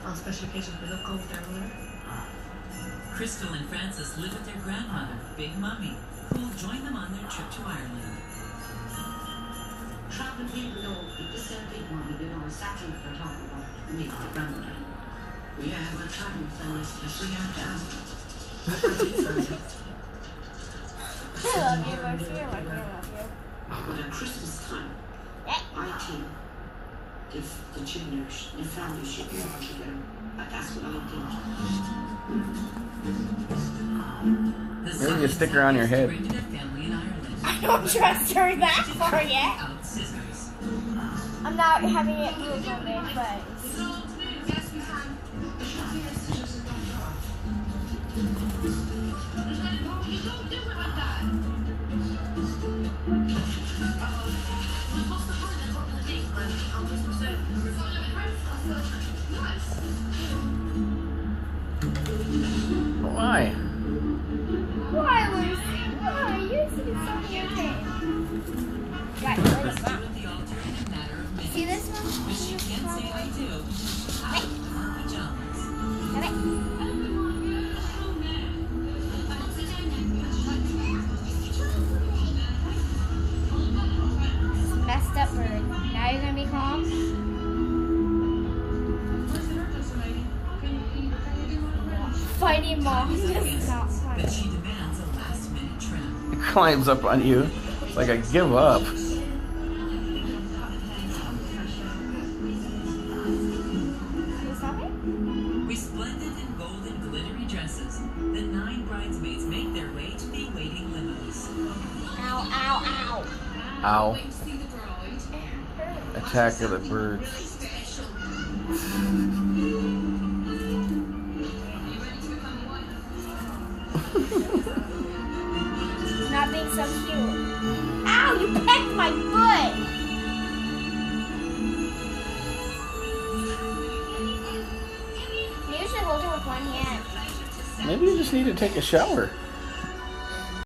On special occasions, we look over there. Crystal and Francis live with their grandmother, Big Mummy, who will join them on their trip to Ireland. Traveling people know this Big Mummy, they know exactly what they're talking about. Me, the grandmother. Yeah, we're traveling fellas, we are down. I love you, Marcy. I love you. But at Christmas time, I think the children, the family should be all together. That's what I think. Maybe a sticker on your head. I don't trust her that far yet. I'm not having it moved on my face. Why? Why, Lucy? Why? You see something okay. Got it. See this one? She can't say I do. Come it. Messed up bird. Now you're gonna be calm? Fighting mom is not funny. But she demands a last-minute trim. It climbs up on you. It's like I give up. Resplendent in gold and glittery dresses, the 9 bridesmaids make their way to the waiting limos. Ow, ow, ow. Ow. Attack of the birds. Not being so cute. Ow, you pecked my foot! You usually hold it with one hand. Maybe you just need to take a shower.